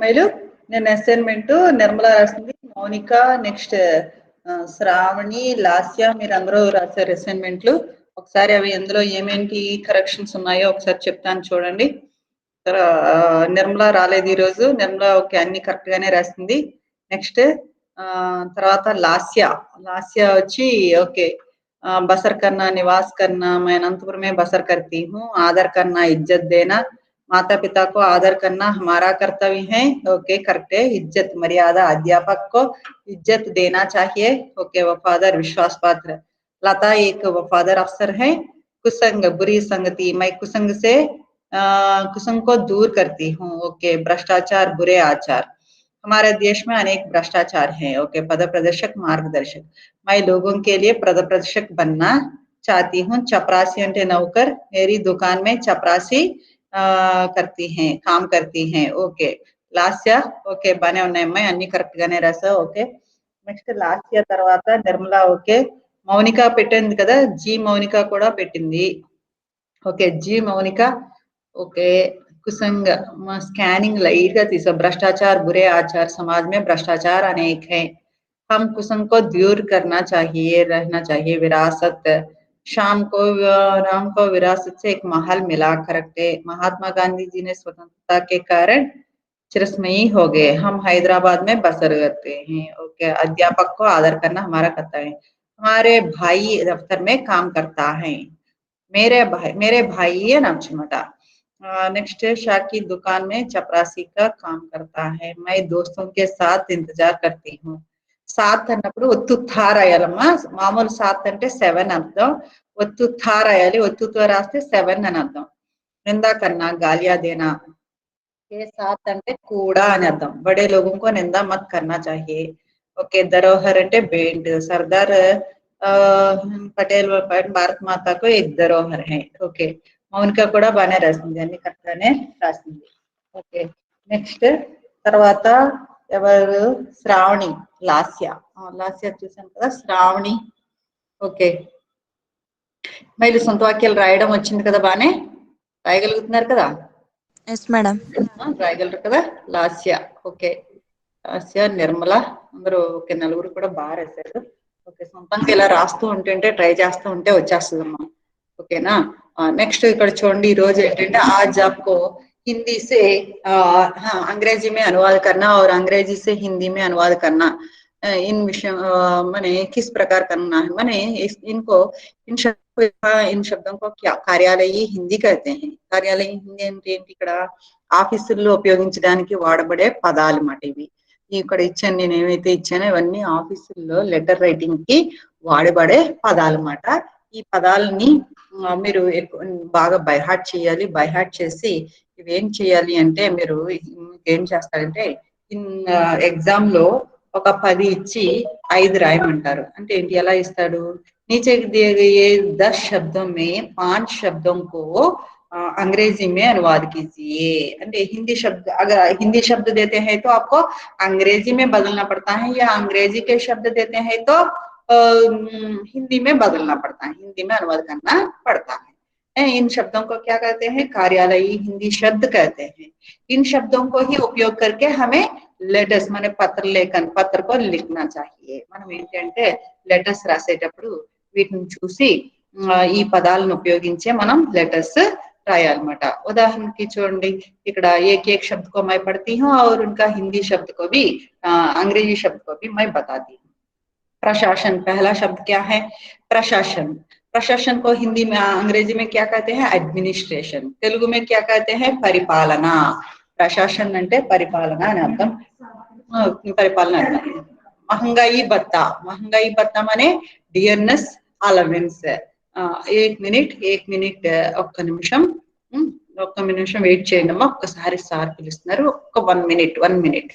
మైలు నేను అసైన్‌మెంటు నిర్మల రాసింది. మౌనిక నెక్స్ట్ శ్రావణి, లాస్య మీరందరూ రాసారు అసైన్‌మెంట్లు. ఒకసారి అవి ఎందులో ఏమేంటి కరెక్షన్స్ ఉన్నాయో ఒకసారి చెప్తాను చూడండి. నిర్మల రాలేదు ఈరోజు. నిర్మల ఓకే అన్ని కరెక్ట్ గానే రాసింది. నెక్స్ట్ తర్వాత లాస్య. లాస్య వచ్చి ఓకే बसर करना, निवास करना, मैं अनंतपुर में बसर करती हूँ, आदर करना, इज्जत देना, माता पिता को आदर करना हमारा कर्तव्य है। ओके करेक्ट है। इज्जत मर्यादा अध्यापक को इज्जत देना चाहिए। ओके वफादार विश्वास पात्र। लता एक वफादार अफसर है। कुसंग बुरी संगति, मैं कुसंग से कुसंग को दूर करती हूँ। ओके भ्रष्टाचार बुरे आचार। हमारे देश में अनेक भ्रष्टाचार हैं। ओके पद प्रदर्शक मार्गदर्शक, मैं लोगों के लिए पद प्रदर्शक बनना चाहती हूँ। चपरासी अंटे नौकर, मेरी दुकान में चपरासी करती हैं, काम करती हैं। ओके లాస్య ఓకే బానే ఉన్నాయి అమ్మాయి అన్ని కరెక్ట్ గానే రాసావు ఓకే నెక్స్ట్ లాస్య తర్వాత నిర్మల ఓకే మౌనిక పెట్టింది కదా జీ మౌనిక కూడా పెట్టింది ఓకే జీ మౌనిక ओके कुसंग स्कैनिंग लाइट का तीसरा भ्रष्टाचार बुरे आचार समाज में भ्रष्टाचार अनेक है हम कुसंग को दूर करना चाहिए रहना चाहिए विरासत शाम को राम को विरासत से एक महल मिला करके महात्मा गांधी जी ने स्वतंत्रता के कारण चिरस्मयी हो गए हम हैदराबाद में बसर करते हैं ओके अध्यापक को आदर करना हमारा कर्तव्य है हमारे भाई दफ्तर में काम करता है मेरे भाई है नमचमटा नेक्स्ट शाह की दुकान में चपरासी का काम करता है मैं दोस्तों के साथ इंतजार करती हूँ सात అన్నప్పుడు ఒత్తు థార్ అయ్యాలమ్మా మామూలు సాత్ అంటే 7 అర్థం ఒత్తు థార్ అయ్యాలి ఒత్తుతో రాస్తే 7 అని అర్థం నిందా కన్నా గాలియా దేనా के साथ అంటే కూడా అని అర్థం बड़े लोगों को निंदा मत करना चाहिए ओके धरोहर అంటే बेंट सरदार पटेल भारत माता को एक धरोहर है ओके మౌనిక కూడా బానే రాసింది అన్ని కరెక్ట్ గానే రాసింది ఓకే నెక్స్ట్ తర్వాత ఎవరు శ్రావణి లాస్య లాస్య చూసాం కదా శ్రావణి ఓకే మైలు సొంత వాక్యాలు రాయడం వచ్చింది కదా బానే రాయగలుగుతున్నారు కదా ఎస్ మేడం రాయగలరు కదా లాస్య ఓకే లాస్య నిర్మల అందరూ ఓకే నలుగురు కూడా బాగా రాశారు ఓకే సొంతంగా ఇలా రాస్తూ ఉంటుంటే ట్రై చేస్తూ ఉంటే వచ్చేస్తుందమ్మా ఓకేనా नेक्स्ट ఇక్కడ చూడండి ఈ రోజు ఏంటంటే आज आपको हिंदी से हाँ अंग्रेजी में अनुवाद करना और अंग्रेजी से हिंदी में अनुवाद करना इन विषय माने किस प्रकार करना है माने इनको इन शब्दों को क्या कार्यालयी हिंदी कहते हैं कार्यालयी हिंदी అంటే ఏంటి ఇక్కడ ఆఫీసుల్లో ఉపయోగించడానికి వాడబడే పదాలు మాట ఇవి ఇక్కడ ఇచ్చాను నేను ఏమైతే ఇచ్చానో ఇవన్నీ ఆఫీసుల్లో లెటర్ రైటింగ్ కి వాడబడే పదాలు మాట ఈ పదాలని మీరు బాగా బై హార్ట్ చేయాలి బై హార్ట్ చేసి ఇవేం చేయాలి అంటే మీరు ఏం చేస్తారంటే ఎగ్జామ్ లో ఒక 10 ఇచ్చి 5 రాయమంటారు అంటే ఏంటి ఎలా ఇస్తాడు नीचे दिए गए 10 शब्दों में 5 शब्दों को अंग्रेजी में अनुवाद कीजिए అంటే हिंदी शब्द अगर हिंदी शब्द देते हैं तो आपको अंग्रेजी में बदलना पड़ता है या अंग्रेजी के शब्द देते हैं तो हिंदी में बदलना पड़ता है हिंदी में अनुवाद करना पड़ता है इन शब्दों को क्या कहते हैं कार्यालयी हिंदी शब्द कहते हैं इन शब्दों को ही उपयोग करके हमें लेटर्स माने पत्र लेखन पत्र को लिखना चाहिए మనం ఏంటంటే లెటర్స్ రాసేటప్పుడు వీటిని చూసి ఈ పదాలను ఉపయోగించే మనం లెటర్స్ రాయాలన్నమాట ఉదాహరణకి చూడండి ఇక్కడ एक एक शब्द को मैं पढ़ती हूँ और उनका हिंदी शब्द को भी अंग्रेजी शब्द को भी मैं बताती हूँ प्रशासन पहला शब्द क्या है प्रशासन प्रशासन को हिंदी में अंग्रेजी में क्या कहते हैं एडमिनिस्ट्रेशन तेलुगु में क्या कहते हैं परिपालना प्रशासन అంటే పరిపాలన అని అర్థం పరిపాలన అర్థం महंगाई भत्ता माने डियरनेस अलावेंस एक मिनिट ఒక్క నిమిషం వెయిట్ చేయండి అమ్మా ఒక్కసారి సార్ పిలుస్తున్నారు ఒక్క 1 మినిట్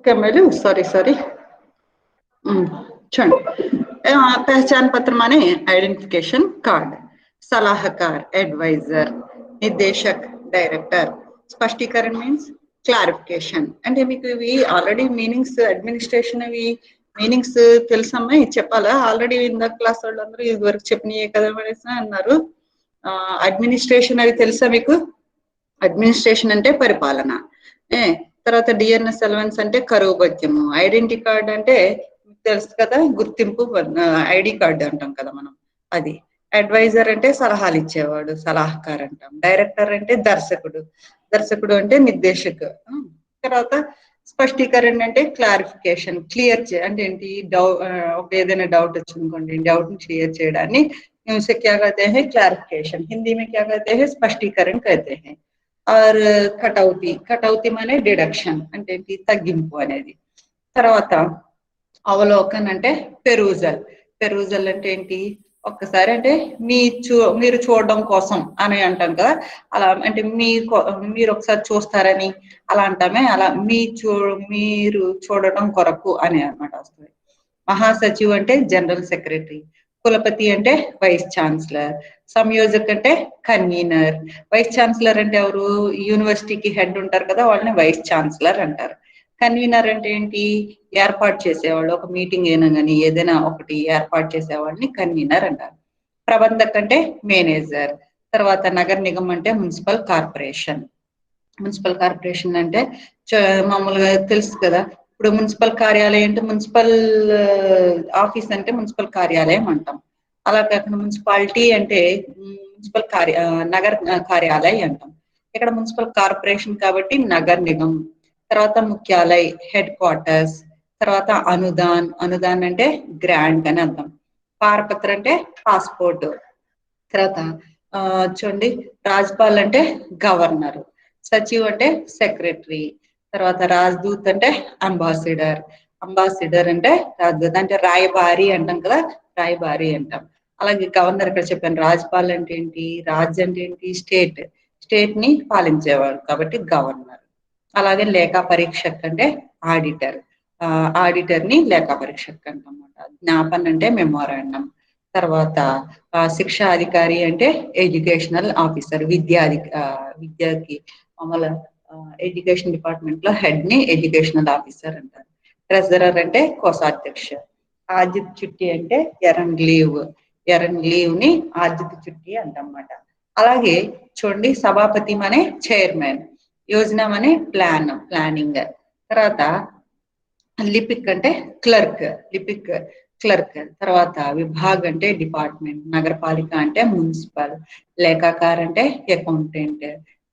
कैमल सॉरी చూడండి पहचान पत्र माने ఐడెంటిఫికేషన్ కార్డ్ सलाहकार एडवाइजर निर्देशक डायरेक्टर स्पष्टीकरण मीन्स क्लारिफिकेशन అంటే మీకు ఇవి ఆల్రెడీ మీనింగ్స్ అడ్మినిస్ట్రేషన్ అవి మీనింగ్స్ తెలుసమ్మా చెప్పాలా ఆల్రెడీ ఇందాక క్లాస్ వాళ్ళందరూ ఇది వరకు చెప్పినయే కదా అనేసి అన్నారు అడ్మినిస్ట్రేషన్ అది తెలుసా మీకు అడ్మినిస్ట్రేషన్ అంటే పరిపాలన తర్వాత డిఎన్ఎస్ అలవెన్స్ అంటే కరువు భత్యము ఐడెంటిటీ కార్డ్ అంటే తెలుసు కదా గుర్తింపు ఐడి కార్డు అంటాం కదా మనం అది అడ్వైజర్ అంటే సలహాలు ఇచ్చేవాడు సలహాకారు అంటాం డైరెక్టర్ అంటే దర్శకుడు అంటే నిర్దేశకు తర్వాత స్పష్టీకరణ అంటే క్లారిఫికేషన్ క్లియర్ అంటే ఏంటి ఒక ఏదైనా డౌట్ వచ్చిందనుకోండి డౌట్ ని క్లియర్ చేయడాన్ని से क्या कहते हैं क्लैरिफिकेशन हिंदी में क्या कहते हैं स्पष्टीकरण कहते हैं और कटौती माने डिडक्शन అంటే తగ్గింపు అనేది తర్వాత అవలోకన్ అంటే పెరూజల్ అంటే ఏంటి ఒక్కసారి అంటే మీరు చూడడం కోసం అని అంటాం కదా అలా అంటే మీరు ఒకసారి చూస్తారని అలా అంటామే అలా మీరు చూడడం కొరకు అని అన్నమాట వస్తుంది మహాసచివ్ అంటే జనరల్ సెక్రటరీ కులపతి అంటే వైస్ ఛాన్సలర్ సంయోజక్ అంటే కన్వీనర్ వైస్ ఛాన్సలర్ అంటే ఎవరు యూనివర్సిటీకి హెడ్ ఉంటారు కదా వాళ్ళని వైస్ ఛాన్సలర్ అంటారు కన్వీనర్ అంటే ఏంటి ఏర్పాటు చేసేవాళ్ళు ఒక మీటింగ్ అయినా కానీ ఏదైనా ఒకటి ఏర్పాటు చేసేవాళ్ళని కన్వీనర్ అంటారు ప్రబంధక్ అంటే మేనేజర్ తర్వాత నగర నిగమ్ అంటే మున్సిపల్ కార్పొరేషన్ అంటే మామూలుగా తెలుసు కదా ఇప్పుడు మున్సిపల్ కార్యాలయం అంటే మున్సిపల్ ఆఫీస్ అంటే మున్సిపల్ కార్యాలయం అంటాం అలా కాకుండా మున్సిపాలిటీ అంటే నగర కార్యాలయం అంటాం ఇక్కడ మున్సిపల్ కార్పొరేషన్ కాబట్టి నగర్ నిగమ్ తర్వాత ముఖ్యాలయ్ హెడ్ క్వార్టర్స్ తర్వాత అనుదాన్ అంటే గ్రాంట్ అని అర్థం పారపత్ర అంటే పాస్పోర్ట్ తర్వాత చూడండి రాజ్పాల్ అంటే గవర్నర్ సచివ్ అంటే సెక్రటరీ తర్వాత రాజ్దూత్ అంటే అంబాసిడర్ అంటే రాజ్దూత్ అంటే రాయబారి అంటాం కదా రాయబారి అంటాం అలాగే గవర్నర్ ఇక్కడ చెప్పాను రాజ్పాల్ అంటే ఏంటి రాజ్ అంటే ఏంటి స్టేట్ ని పాలించేవాడు కాబట్టి గవర్నర్ అలాగే లేఖా పరీక్షక్ అంటే ఆడిటర్ ని లేఖా పరీక్షక్ అంటమాట జ్ఞాపన్ అంటే మెమోరాండం తర్వాత శిక్షా అధికారి అంటే ఎడ్యుకేషనల్ ఆఫీసర్ విద్యకి మామూలు ఎడ్యుకేషన్ డిపార్ట్మెంట్ లో హెడ్ ని ఎడ్యుకేషనల్ ఆఫీసర్ అంటారు ట్రెజరర్ అంటే కోశాధ్యక్ష ఆజిత్ చుట్టి అంటే ఎరండ్ లీవ్ ని ఆజిత్ చుట్టి అంటమాట అలాగే చూడండి సభాపతి మనే చైర్మన్ యోజన మనే ప్లానింగ్ తర్వాత లిపిక్ అంటే క్లర్క్ తర్వాత విభాగ్ అంటే డిపార్ట్మెంట్ నగరపాలిక అంటే మున్సిపల్ లేఖాకార్ అంటే అకౌంటెంట్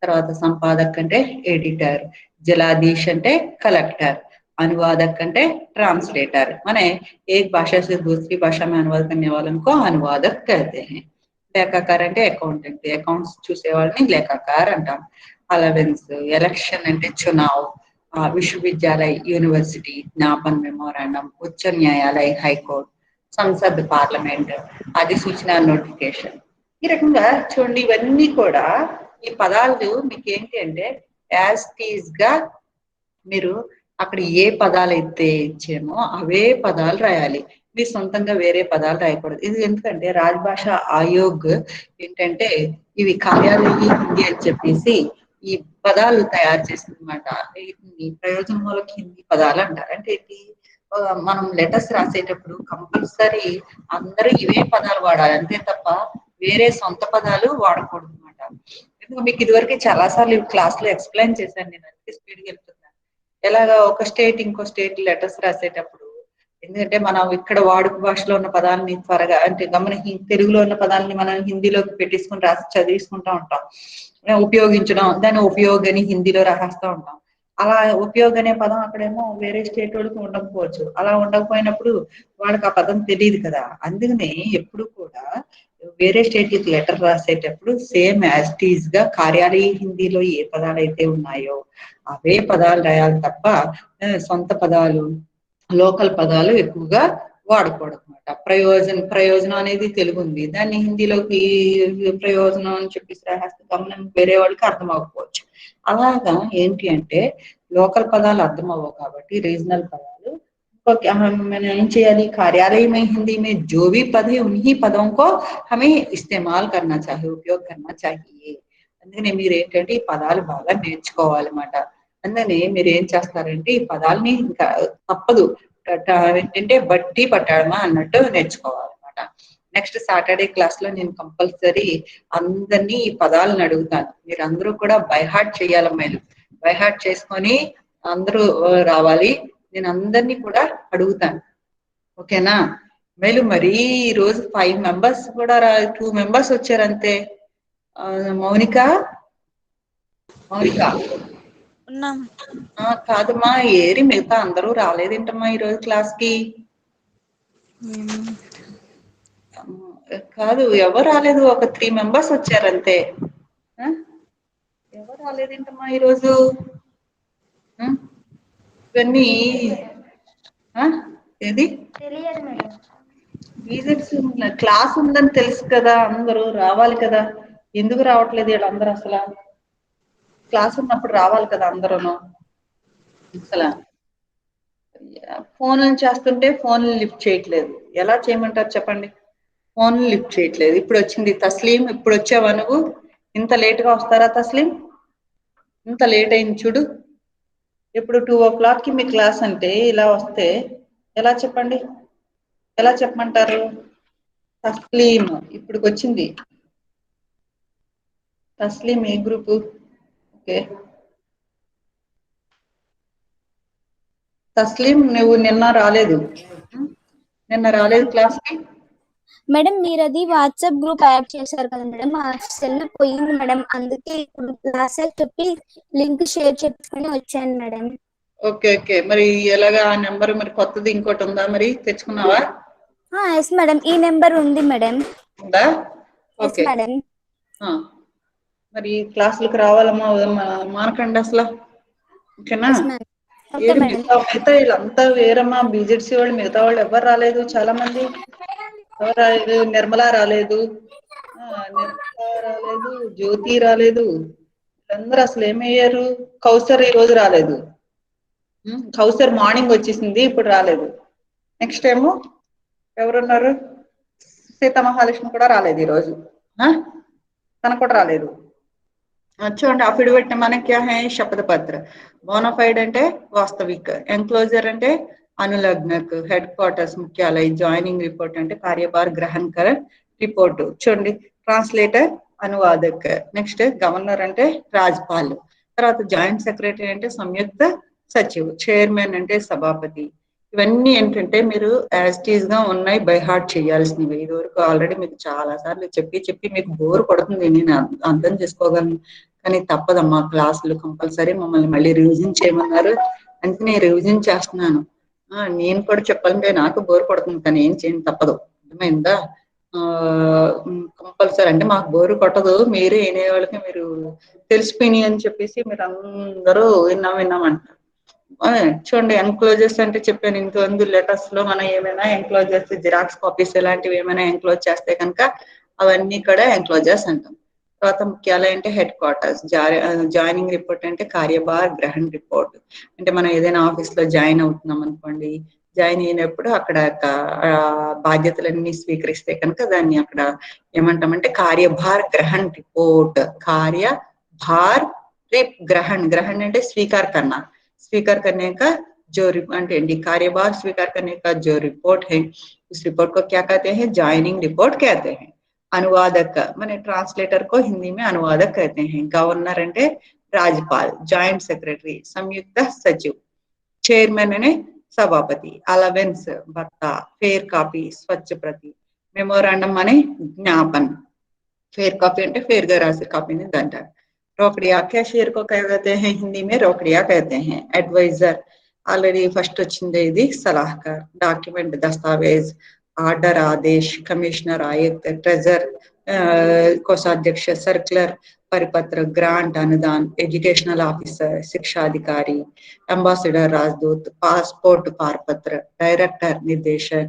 తర్వాత సంపాదక్ అంటే ఎడిటర్ జలాధీష్ అంటే कलेक्टर अनुवादक అంటే ट्रांसलेटर माने एक भाषा से दूसरी भाषा में अनुवाद करने वालों को अनुवादक कहते हैं लेखाकार అంటే అకౌంటెంట్ అకౌంట్స్ చూసే వాళ్ళని లేఖాకార్ అంటాం అలవెన్స్ ఎలక్షన్ అంటే చునావ్ विश्वविद्यालय यूनिवर्सिटी ज्ञापन मेमोरांडम उच्च न्यायालय हाईकोर्ट संसद पार्लमेंट अधिसूचना नोटिफिकेशन ఈ రకంగా చూడండి ఇవన్నీ కూడా ఈ పదాలు మీకు ఏంటి అంటే యాజ్ టీజ్ గా మీరు అక్కడ ఏ పదాలు అయితే ఇచ్చేమో అవే పదాలు రాయాలి మీ సొంతంగా వేరే పదాలు రాయకూడదు ఇది ఎందుకంటే రాజభాష ఆయోగ్ ఏంటంటే ఇవి కార్యాలయ హిందీ అని చెప్పేసి ఈ పదాలు తయారు చేస్తుందన్నమాట ఈ ప్రయోజనమూలక హిందీ పదాలు అంటారు అంటే ఏంటి మనం లెటర్స్ రాసేటప్పుడు కంపల్సరీ అందరూ ఇవే పదాలు వాడాలి అంతే తప్ప వేరే సొంత పదాలు వాడకూడదు అనమాట ఎందుకంటే మీకు ఇదివరకే చాలా సార్లు క్లాస్ లో ఎక్స్ప్లెయిన్ చేశాను నేను అందుకే స్పీడ్గా వెళ్తున్నాను ఎలాగా ఒక స్టేట్ ఇంకో స్టేట్ లెటర్స్ రాసేటప్పుడు ఎందుకంటే మనం ఇక్కడ వాడుక భాషలో ఉన్న పదాలని త్వరగా అంటే తెలుగులో ఉన్న పదాలని మనం హిందీలోకి పెట్టేసుకుని రాసి చదివిసుకుంటూ ఉంటాం ఉపయోగించడం దాన్ని ఉపయోగని హిందీలో రాసేస్తూ ఉంటాం అలా ఉపయోగ అనే పదం అక్కడేమో వేరే స్టేట్ వాళ్ళకి ఉండకపోవచ్చు అలా ఉండకపోయినప్పుడు వాళ్ళకి ఆ పదం తెలియదు కదా అందుకనే ఎప్పుడు కూడా వేరే స్టేట్ కి లెటర్ రాసేటప్పుడు సేమ్ యాజ్ టీజ్ గా కార్యాలయ హిందీలో ఏ పదాలు అయితే ఉన్నాయో అవే పదాలు రాయాలి తప్ప సొంత పదాలు లోకల్ పదాలు ఎక్కువగా వాడకూడదు అనమాట ప్రయోజనం అనేది తెలుగు ఉంది దాన్ని హిందీలోకి ప్రయోజనం అని చెప్పేసి రాస్తే గమనం వేరే వాళ్ళకి అర్థం అవ్వకపోవచ్చు అలాగా ఏంటి అంటే లోకల్ పదాలు అర్థం అవ్వవు కాబట్టి రీజనల్ పదాలు మనం ఏం చేయాలి कार्यालय में हिंदी में जो भी पद है उन्हीं पदों को हमें इस्तेमाल करना चाहिए उपयोग करना चाहिए అందుకనే మీరు ఏంటంటే ఈ పదాలు బాగా నేర్చుకోవాలన్నమాట అందుకని మీరు ఏం చేస్తారంటే ఈ పదాలని ఇంకా తప్పదు ఏంటంటే బట్టి పట్టాడమా అన్నట్టు నేర్చుకోవాలన్నమాట నెక్స్ట్ సాటర్డే క్లాస్ లో నేను కంపల్సరీ అందరినీ ఈ పదాలను అడుగుతాను మీరు అందరూ కూడా బైహార్ట్ చేయాలమ్మాయిలు బైహార్ట్ చేసుకొని అందరూ రావాలి నేను అందరినీ కూడా అడుగుతాను ఓకేనా మేలు మరీ ఈ రోజు 5 మెంబర్స్ కూడా 2 మెంబర్స్ వచ్చారంతే మౌనిక మౌనిక కాదమ్మా ఏరి మిగతా అందరూ రాలేదేంటమ్మా ఈరోజు క్లాస్ కి కాదు ఎవరు రాలేదు ఒక 3 మెంబర్స్ వచ్చారంతే ఎవరు రాలేదేంటమ్మా ఈరోజు ఇవన్నీ ఏది క్లాస్ ఉందని తెలుసు కదా అందరూ రావాలి కదా ఎందుకు రావట్లేదు వీళ్ళందరూ అసలు క్లాస్ ఉన్నప్పుడు రావాలి కదా అందరూను అసలు ఫోన్లు చేస్తుంటే ఫోన్లు లిఫ్ట్ చేయట్లేదు ఎలా చేయమంటారు చెప్పండి ఫోన్లు లిఫ్ట్ చేయట్లేదు ఇప్పుడు వచ్చింది తస్లీం ఇప్పుడు వచ్చావా నువ్వు ఇంత లేట్ గా వస్తారా తస్లీం ఇంత లేట్ అయింది చూడు ఇప్పుడు 2 o'clock కి మీ క్లాస్ అంటే ఇలా వస్తే ఎలా చెప్పండి ఎలా చెప్పమంటారు తస్లీం ఇప్పుడు వచ్చింది తస్లీం ఏ గ్రూప్ ఓకే తస్లీం నువ్వు నిన్న రాలేదు క్లాస్ కి మేడం మీరు అది వాట్సాప్ గ్రూప్ యాడ్ చేశారు కదా మేడం ఆ సెల్ పోయింది మేడం అందుకే ఇప్పుడు క్లాస్ చెప్పి లింక్ షేర్ చేసుకొని వచ్చాను మేడం ఓకే ఓకే మరి ఎలాగా ఆ నెంబర్ మరి కొత్తది ఇంకోటి ఉందా మరి తెచ్చుకున్నావా ఎస్ మేడం ఈ నెంబర్ ఉంది మేడం ఉందా ఓకే మేడం మరి క్లాసులకు రావాలమ్మా మానకండి అసలు ఓకేనా మిగతా వీళ్ళంతా వేరమ్మా బీజెడ్సీ వాళ్ళు మిగతా వాళ్ళు ఎవరు రాలేదు చాలా మంది ఎవరు రాలేదు నిర్మల రాలేదు జ్యోతి రాలేదు వీళ్ళందరూ అసలు ఏమయ్యారు కౌసర్ ఈ రోజు రాలేదు కౌసర్ మార్నింగ్ వచ్చేసింది ఇప్పుడు రాలేదు నెక్స్ట్ ఏమో ఎవరున్నారు సీతామహాలక్ష్మి కూడా రాలేదు ఈరోజు తను కూడా రాలేదు చూడండి అఫిడవిట్ మన క్యా హై శపథ పత్ర బోనాఫైడ్ అంటే వాస్తవిక్ ఎన్క్లోజర్ అంటే అనులగ్నక్ హెడ్ క్వార్టర్స్ ముఖ్యాలయ జాయినింగ్ రిపోర్ట్ అంటే కార్యభార్ గ్రహణ్ కర రిపోర్ట్ చూడండి ట్రాన్స్లేటర్ అనువాదక్ నెక్స్ట్ గవర్నర్ అంటే రాజ్పాల్ తర్వాత జాయింట్ సెక్రటరీ అంటే సంయుక్త సచివ్ చైర్మన్ అంటే సభాపతి ఇవన్నీ ఏంటంటే మీరు యాజ్ టీజ్ గా ఉన్నాయి బై హార్ట్ చేయాల్సినవి ఇది వరకు ఆల్రెడీ మీకు చాలా సార్లు చెప్పి మీకు బోర్ కొడుతుంది నేను అర్థం చేసుకోగలను కానీ తప్పదమ్మా క్లాసులు కంపల్సరీ మమ్మల్ని మళ్ళీ రివిజన్ చేయమన్నారు అందుకే నేను రివిజన్ చేస్తున్నాను నేను కూడా చెప్పాలంటే నాకు బోర్ కొడుతుంది కానీ ఏం చేయను తప్పదు అర్థమైందా కంపల్సరీ అంటే మాకు బోరు కొట్టదు మీరే వినేవాళ్ళకి మీరు తెలిసిపోయినాయి అని చెప్పేసి మీరు అందరూ విన్నామంటారు చూడండి ఎన్క్లోజర్స్ అంటే చెప్పాను ఇంతమంది లెటర్స్ లో మనం ఏమైనా ఎన్క్లోజర్స్ జిరాక్స్ కాపీస్ ఇలాంటివి ఏమైనా ఎన్క్లోజ్ చేస్తే కనుక అవన్నీ కూడా ఎన్క్లోజర్స్ అంటాం తర్వాత ముఖ్యాలయం అంటే హెడ్ క్వార్టర్స్ జాయినింగ్ రిపోర్ట్ అంటే కార్యభార్ గ్రహణ్ రిపోర్ట్ అంటే మనం ఏదైనా ఆఫీస్ లో జాయిన్ అవుతున్నాం అనుకోండి జాయిన్ అయినప్పుడు అక్కడ బాధ్యతలన్నీ స్వీకరిస్తే కనుక దాన్ని అక్కడ ఏమంటామంటే కార్యభార్ గ్రహణ్ రిపోర్ట్ కార్యభార్ ग्रहण అంటే स्वीकार करना स्वीकार करने का जो कार्यभार स्वीकार करने का जो रिपोर्ट है उस रिपोर्ट को क्या कहते हैं ज्वाइनिंग रिपोर्ट कहते हैं अनुवादक माने ट्रांसलेटर को हिंदी में अनुवादक कहते हैं गवर्नर అంటే राज्यपाल जॉइंट सेक्रेटरी संयुक्त सचिव चेयरमैन ने सभापति अलावेंस भत्ता फेयर कॉपी स्वच्छ प्रति मेमोरांडम माने ज्ञापन फेयर कॉपी అంటే ఫేర్ గా రాసే కాపీని అంటారు रोकड़िया कैशियर को क्या कहते हैं हिंदी में रोकड़िया कहते हैं एडवाइजर ऑलरेडी फर्स्ट వచ్చిందే ఇది सलाहकार डॉक्यूमेंट दस्तावेज आर्डर आदेश कमिश्नर आयुक्त ट्रेजर कोषाध्यक्ष सर्कुलर परिपत्र ग्रांट अनुदान एजुकेशनल ऑफिसर शिक्षा अधिकारी एम्बेसडर राजदूत पासपोर्ट पारपत्र डायरेक्टर निर्देशक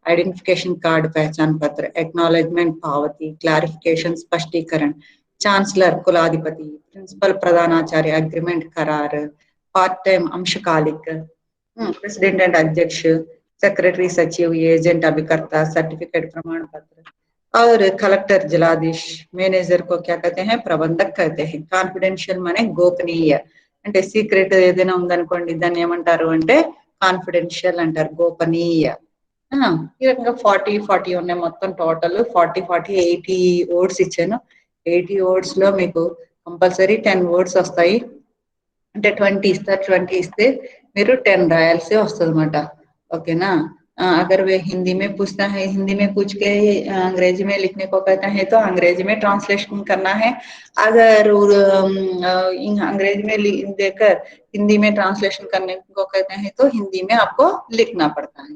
आइडेंटिफिकेशन कार्ड पहचान पत्र एक्नॉलेजमेंट पावती क्लैरिफिकेशन स्पष्टीकरण ఛాన్సలర్ కులాధిపతి, ప్రిన్సిపల్ ప్రధానాచార్య అగ్రిమెంट करार, पार्ट टाइम अंशकालिक, प्रेसिडेंट एंड अध्यक्ष, सेक्रेटरी सचिव, एजेंट अभिकर्ता, सर्टिफिकेट प्रमाण पत्र और कलेक्टर जिलाधीश। मैनेजर को क्या कहते हैं? प्रबंधक कहते हैं। కాన్ఫిడెన్షియల్ माने గోపనీయ, అంటే సీక్రెట్ ఏదైనా ఉందనుకోండి దాన్ని ఏమంటారు అంటే కాన్ఫిడెన్షియల్ అంటారు, గోపనీయ। ఈ రకంగా 40 ఉన్నాయి మొత్తం టోటల్ 40 80 వర్డ్స్ ఇచ్చాను। 80 వర్డ్స్ లో మీకు కంపల్సరీ 10 వర్డ్స్ వస్తాయి, అంటే 20 ఇస్తారు, 20 ఇస్తే మీరు 10 రాయాల్సి వస్తుంది అనమాట। ఓకేనా? अगर वे हिंदी में पूछता है, हिंदी में पूछ के अंग्रेजी में लिखने को कहता है तो अंग्रेजी में ट्रांसलेशन करना है। अगर अंग्रेजी में देकर हिंदी में ट्रांसलेशन करने को कहते हैं तो हिंदी में आपको लिखना पड़ता है।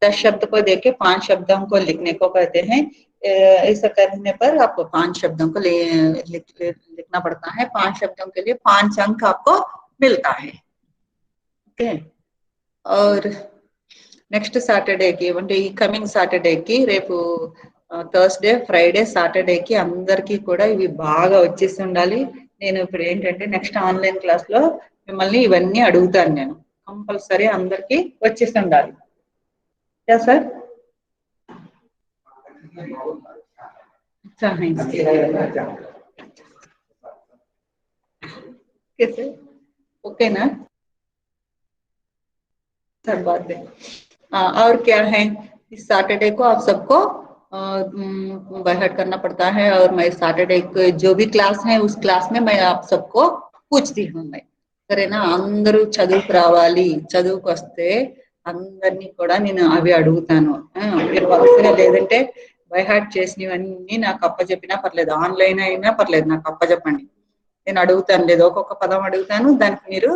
10 शब्द को देके 5 शब्दों को लिखने को कहते हैं। ऐसा करने पर आपको 5 शब्दों को लिखना पड़ता है। 5 शब्दों के लिए 5 अंक आपको मिलता है। ओके, और నెక్స్ట్ సాటర్డేకి అంటే ఈ కమింగ్ సాటర్డేకి రేపు థర్స్డే, ఫ్రైడే, సాటర్డేకి అందరికీ కూడా ఇవి బాగా వచ్చేసి ఉండాలి। నేను ఇప్పుడు ఏంటంటే నెక్స్ట్ ఆన్లైన్ క్లాస్ లో మిమ్మల్ని ఇవన్నీ అడుగుతాను, నేను కంపల్సరీ అందరికీ వచ్చేసి ఉండాలి। సార్ ओकेना? सर बात है। और क्या है, इस सैटरडे को आप सबको बाय हार्ट करना पड़ता है। और मैं सैटरडे को जो भी क्लास है उस क्लास में मैं आप सबको पूछती हूँ मैं, సరేనా? అందరూ చదువుకు రావాలి, చదువుకు వస్తే అందరినీ కూడా నేను అవి అడుగుతాను। మీరు వరుసగా లేదంటే బై హార్ట్ చేసినవన్నీ నాకు అప్పచెప్పినా పర్లేదు, ఆన్లైన్ అయినా పర్లేదు, నాకు అప్పచెప్పండి, నేను అడుగుతాను। లేదు ఒక్కొక్క పదం అడుగుతాను, దానికి మీరు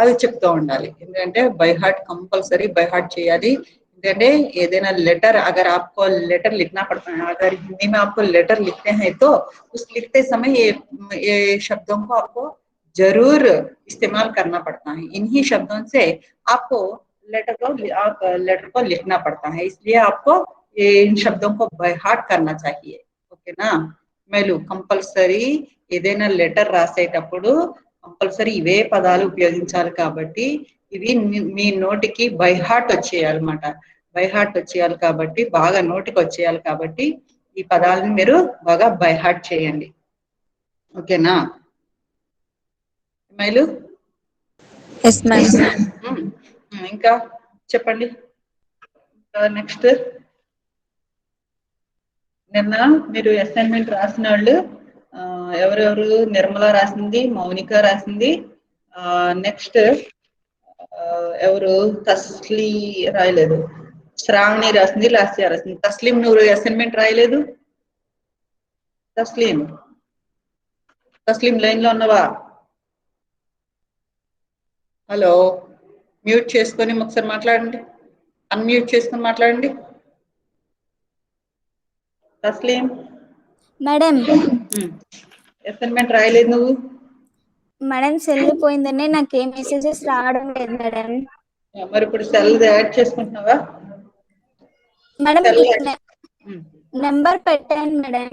అవి చెప్తూ ఉండాలి। ఎందుకంటే బై हार्ट कंपलसरी बై हार्ट చేయాలి। ఎందుకంటే ఏదైనా लेटर अगर आपको लेटर लिखना पड़ता है, अगर हिंदी में आपको लेटर लिखते हैं तो उस लिखते समय ये शब्दों को आपको जरूर इस्तेमाल करना पड़ता है। इन्हीं शब्दों से आपको लेटर को लिखना पड़ता है, इसलिए आपको इन शब्दों को बై हार्ट करना चाहिए। ఓకేనా? మేలు కంపల్సరీ ఏదైనా లెటర్ రాసేటప్పుడు కంపల్సరీ ఇవే పదాలు ఉపయోగించాలి, కాబట్టి ఇవి మీ నోటికి బై హార్ట్ వచ్చేయాలన్నమాట। బై హార్ట్ వచ్చేయాలి కాబట్టి, బాగా నోటికి వచ్చేయాలి కాబట్టి ఈ పదాలను మీరు బాగా బై హార్ట్ చేయండి। ఓకేనా మైలు? Yes ma'am. ఇంకా చెప్పండి। నెక్స్ట్, నిన్న మీరు అసైన్మెంట్ రాసిన వాళ్ళు ఎవరెవరు? నిర్మల రాసింది, మౌనిక రాసింది, నెక్స్ట్ ఎవరు? తస్లీ రాయలేదు, శ్రావణి రాసింది, లాస్య రాసింది। తస్లీం నువ్వు అసైన్మెంట్ రాయలేదు? తస్లీం, తస్లీం లైన్ లో ఉన్నవా? హలో, మ్యూట్ చేసుకొని ఒకసారి మాట్లాడండి, అన్మ్యూట్ చేసుకొని మాట్లాడండి। తస్లీం మేడం అసైన్మెంట్ రాయలేదు నువ్వు? మేడం సెల్ పోయిందనే నాకు ఏ మెసేజెస్ రావడం లేదు మేడం। మరి ఇప్పుడు సెల్ యాడ్ చేసుకుంటున్నావా? మేడం సెల్ నెంబర్ పెట్టాను మేడం,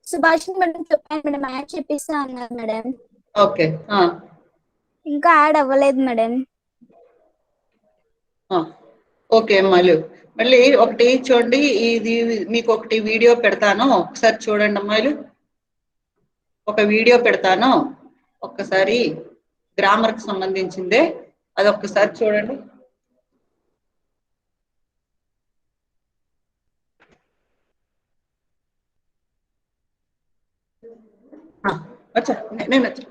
సుభాష్ మేడం చెప్పాను మేడం, యాడ్ చేపిస్తా అన్నారు మేడం। ఓకే, ఇంకా యాడ్ అవ్వలేదు మేడం। ఓకే, మళ్ళీ ఒకటి చూడండి, ఇది మీకు ఒకటి వీడియో పెడతాను, ఒకసారి చూడండి అమ్మాయిలు। ఒక వీడియో పెడతాను, ఒక్కసారి గ్రామర్ కి సంబంధించిందే, అది ఒక్కసారి చూడండి। వచ్చా, నేను వచ్చా।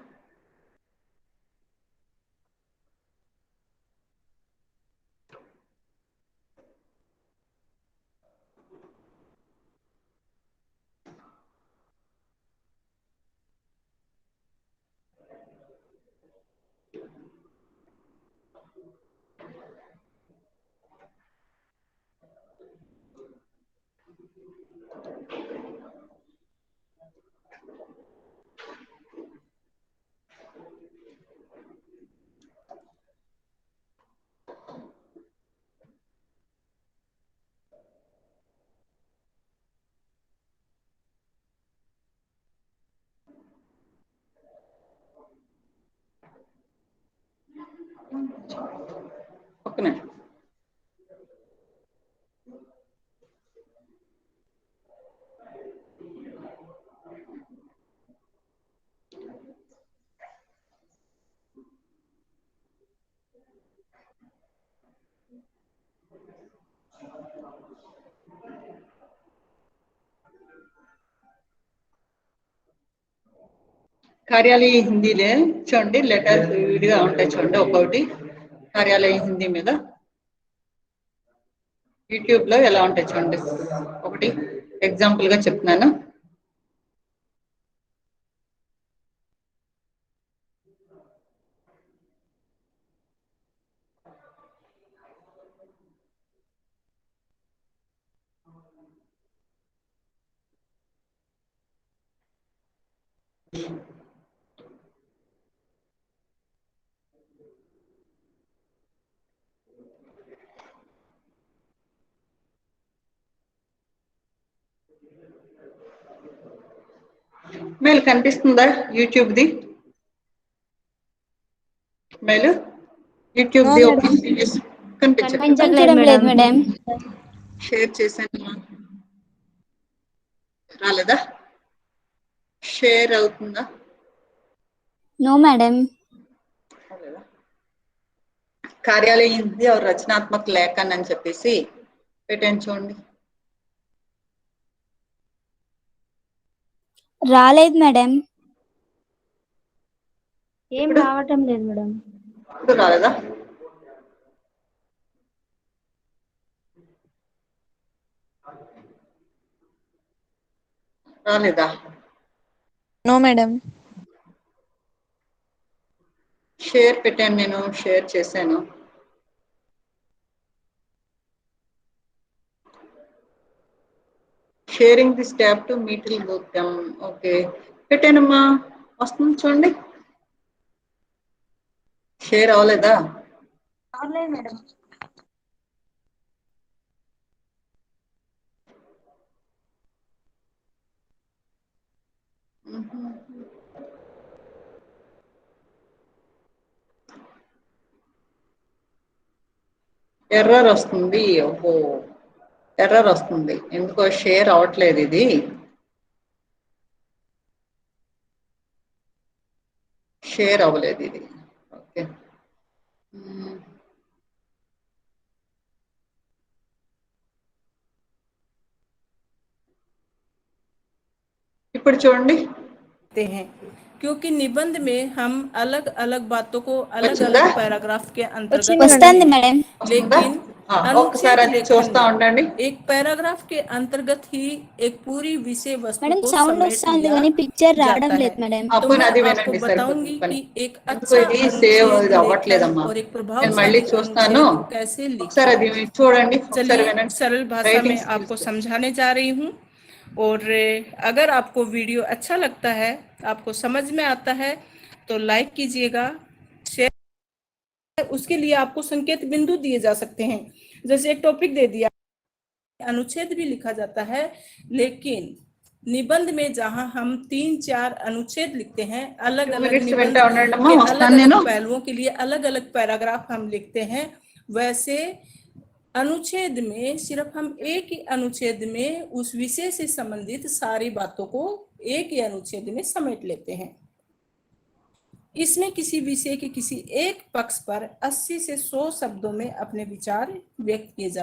ఒక్క నిమిషం. కార్యాలయ హిందీలే చూడండి, లెటర్స్ విడిగా ఉంటాయి చూడండి, ఒక్కొక్కటి కార్యాలయ హిందీ మీద. యూట్యూబ్ లో ఎలా ఉంటాయి చూడండి, ఒకటి ఎగ్జాంపుల్ గా చెప్తున్నాను. మెయిల్ కనిపిస్తుందా YouTube the? Mail YouTube the open చేసి కనిపించట్లేదు. కనిపించడం లేదు మేడం. షేర్ చేశాను, రాలేదా? షేర్ అవుతుందా? No madam. కార్యాలయ హిందీ और రచనాత్మక లేఖన్ అని చెప్పేసి పెట్టాను చూడండి. రాలేదు మేడం. ఏం రావటం లేదు మేడం. ఇప్పుడు రాలేదా? రాలేదా? No, madam. షేర్ పెట్టాను, నేను షేర్ చేశాను. షేరింగ్ దిస్ ట్యాబ్ టు మీటిల్ బుక్. ఓకే పెట్టానమ్మా, వస్తుంది చూడండి. షేర్ అవ్వలేదా? రాలేదు మేడం. ఎర్రర్ వస్తుంది. ఓహో, ఎర్రర్ వస్తుంది, ఎందుకో షేర్ అవ్వట్లేదు ఇది. షేర్ అవ్వలేదు ఇది. ఓకే, ఇప్పుడు చూడండి. हैं क्योंकि निबंध में हम अलग अलग बातों को अलग వచ్చిందా? अलग पैराग्राफ के अंतर्गत వస్తుంది మేడం. लेकिन ఒక్కసారి अनुच्छेद అది చూస్తా लेखन ఉండండి. एक पैराग्राफ के अंतर्गत ही एक पूरी विषय वस्तु మేడం को సౌండ్ समेट వస్తుంది लिया కానీ పిక్చర్ రావడం जाता है। లేదు మేడం. तो అప్పుడు मैं అది आपको వినండి बताऊंगी సరిపోతుంది. कि एक ఎందుకో अच्छा ఇది సేవ్ अनुच्छेद ఇది लेखन అవ్వట్లేదమ్మా. और एक నేను प्रभावशाली మళ్ళీ చూస్తాను, अनुच्छेद कैसे ఒకసారి लिखें। అది చూడండి, ఒకసారి चलिए వినండి. सरल भाषा में రైటింగ్ आपको స్కిల్స్. समझाने जा रही हूँ। और अगर आपको वीडियो अच्छा लगता है, आपको समझ में आता है, तो लाइक कीजिएगा, शेयर। उसके लिए आपको संकेत बिंदु दिए जा सकते हैं, जैसे एक टॉपिक दे दिया, अनुच्छेद भी लिखा जाता है। लेकिन निबंध में जहां हम 3-4 अनुच्छेद लिखते हैं, अलग अलग minutes निबंध వెంట ఉండండమ్మా, के अलग వస్తాను నేను. अलग पहलुओं के लिए अलग अलग पैराग्राफ हम लिखते हैं, वैसे अनुच्छेद में सिर्फ हम एक ही अनुच्छेद में उस विषय से संबंधित सारी बातों को एक ही अनुच्छेद में समेट लेते हैं। इसमें किसी विषय के किसी एक पक्ष पर 80 से 100 शब्दों में अपने विचार व्यक्त किए जाते हैं।